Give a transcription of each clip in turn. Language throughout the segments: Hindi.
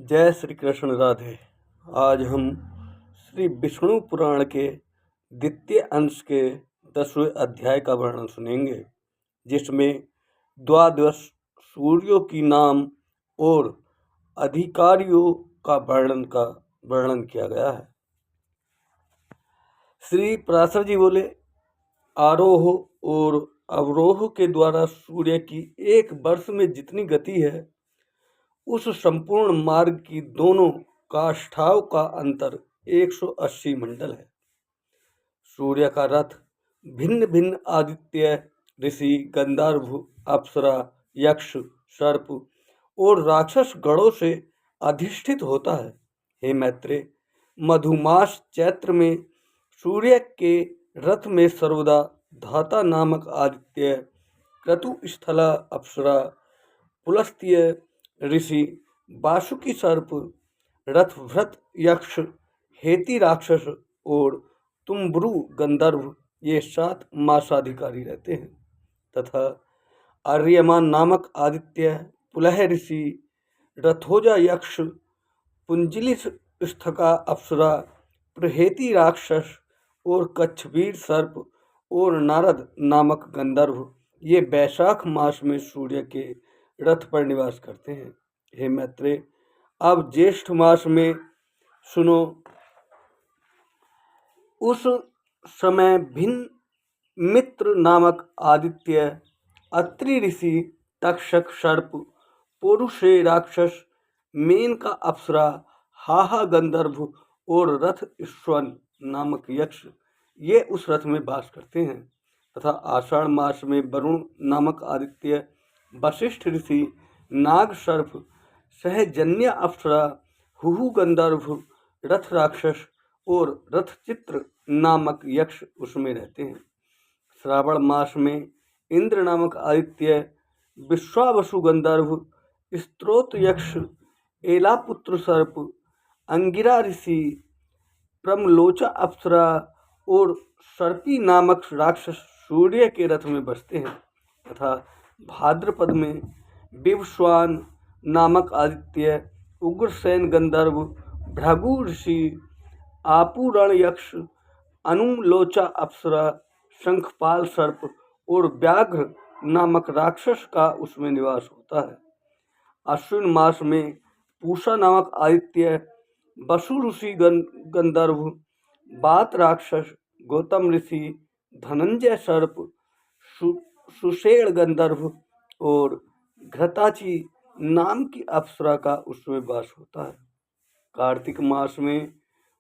जय श्री कृष्ण राधे। आज हम श्री विष्णु पुराण के द्वितीय अंश के 10वें अध्याय का वर्णन सुनेंगे, जिसमें द्वादश सूर्यों की नाम और अधिकारियों का वर्णन किया गया है। श्री पराशर जी बोले, आरोह और अवरोह के द्वारा सूर्य की एक वर्ष में जितनी गति है, उस संपूर्ण मार्ग की दोनों काष्ठाओं का अंतर 180 मंडल है। सूर्य का रथ भिन्न भिन्न आदित्य, ऋषि, गंधर्व, अप्सरा, यक्ष, सर्प और राक्षस गणों से अधिष्ठित होता है। हे मैत्रेय, मधुमास चैत्र में सूर्य के रथ में सर्वदा धाता नामक आदित्य, क्रतु स्थला अप्सरा, पुलस्त्य ऋषि, वासुकी सर्प, रथभृत यक्ष, हेती राक्षस और तुम्ब्रु गंधर्व ये 7 मासाधिकारी रहते हैं, तथा आर्यमान नामक आदित्य, पुलह ऋषि, रथोजा यक्ष, पुंजलि स्थका अप्सरा, प्रहेती राक्षस और कच्छवीर सर्प और नारद नामक गंधर्व ये वैशाख मास में सूर्य के रथ पर निवास करते हैं। हे मैत्रेय, अब ज्येष्ठ मास में सुनो। उस समय भिन्न मित्र नामक आदित्य, अत्रि ऋषि, तक्षक सर्प, पुरुषे राक्षस, मेनका अप्सरा, हाहा गंधर्व और रथ ईश्वन नामक यक्ष ये उस रथ में वास करते हैं, तथा आषाढ़ मास में वरुण नामक आदित्य, वशिष्ठ ऋषि, नाग सर्प, सहजन्य अप्सरा, हुहु गंधर्व, रथ राक्षस और रथचित्र नामक यक्ष उसमें रहते हैं। श्रावण मास में इंद्र नामक आदित्य, विश्वावसु गंधर्व, स्त्रोत यक्ष, एलापुत्र सर्प, अंगिरा ऋषि, प्रमलोचा अप्सरा और सर्पी नामक राक्षस सूर्य के रथ में बसते हैं, तथा भाद्रपद में विवस्वान नामक आदित्य, उग्रसेन गंधर्व, भृगु ऋषि, आपूरण यक्ष, अनुलोचा अप्सरा, शंखपाल सर्प और व्याघ्र नामक राक्षस का उसमें निवास होता है। अश्विन मास में पूषा नामक आदित्य, वसु ऋषि गंधर्व, बात राक्षस, गौतम ऋषि, धनंजय सर्प, सुषेण गंधर्व और घृताची नाम की अप्सरा का उसमें वास होता है। कार्तिक मास में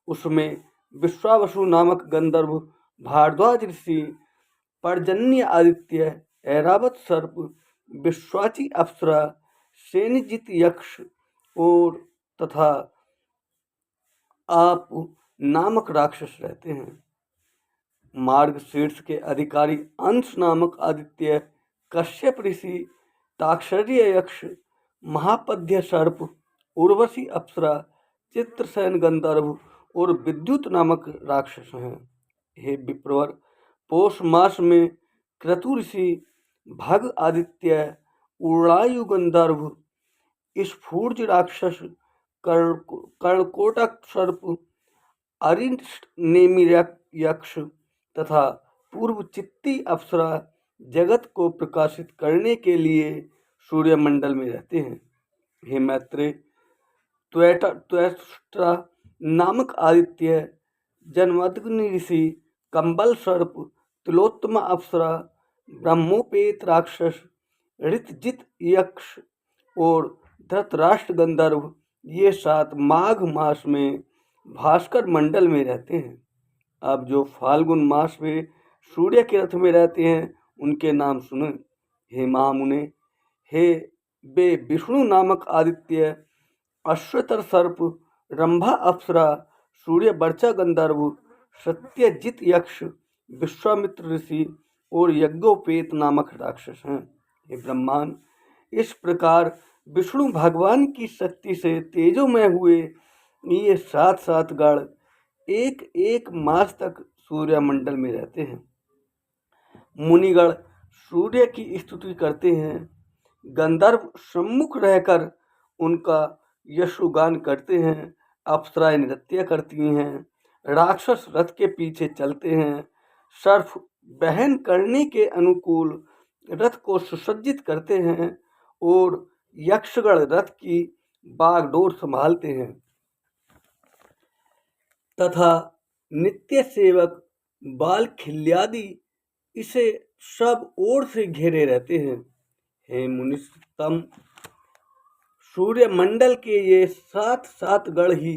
उसमें विश्वावसु नामक गंधर्व, भारद्वाज ऋषि, पर्जन्य आदित्य, ऐरावत सर्प, विश्वाची अप्सरा, सेनजित यक्ष और तथा आप नामक राक्षस रहते हैं। मार्ग शीर्ष के अधिकारी अंश नामक आदित्य, कश्यप ऋषि, ताक्षर्य यक्ष, महापद्य सर्प, उर्वशी अप्सरा, चित्रसेन गंधर्व और विद्युत नामक राक्षस हैं। हे विप्रवर, पौष मास में क्रतु ऋषि, भग आदित्य, उड़ायु गंधर्व, स्फूर्ज राक्षस, कर्णकोटक सर्प, अरिष्ट नेमि यक्ष तथा पूर्व चित्ती अप्सरा जगत को प्रकाशित करने के लिए सूर्यमंडल में रहते हैं। हे मैत्रेय, त्वष्टा नामक आदित्य, जन्मदग्नि ऋषि, कंबल सर्प, तिलोत्तमा अप्सरा, ब्रह्मोपेत राक्षस, ऋतजित यक्ष और धृतराष्ट्र गंधर्व ये 7 माघ मास में भास्कर मंडल में रहते हैं। अब जो फाल्गुन मास में सूर्य के रथ में रहते हैं उनके नाम सुने। हे महामुने, हे वे विष्णु नामक आदित्य, अश्वतर सर्प, रंभा अप्सरा, सूर्य वर्चा गंधर्व, सत्यजित यक्ष, विश्वामित्र ऋषि और यज्ञोपेत नामक राक्षस हैं। हे ब्रह्मांड, इस प्रकार विष्णु भगवान की शक्ति से तेजोमय हुए ये 7 गण एक एक मास तक सूर्यमंडल में रहते हैं। मुनिगण सूर्य की स्तुति करते हैं। गंधर्व सम्मुख रहकर उनका यशोगान करते हैं, अप्सराएं नृत्य करती हैं, राक्षस रथ के पीछे चलते हैं, सर्फ बहन करने के अनुकूल रथ को सुसज्जित करते हैं और यक्षगण रथ की बागडोर संभालते हैं तथा नित्य सेवक बाल खिल्यादि इसे सब ओर से घेरे रहते हैं। हे मुनिस्तम, सूर्यमंडल के ये 7 गण ही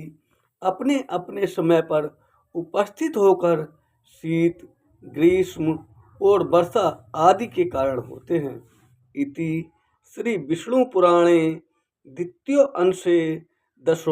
अपने अपने समय पर उपस्थित होकर शीत, ग्रीष्म और वर्षा आदि के कारण होते हैं। इति श्री विष्णु पुराणे द्वितीय अंशे 10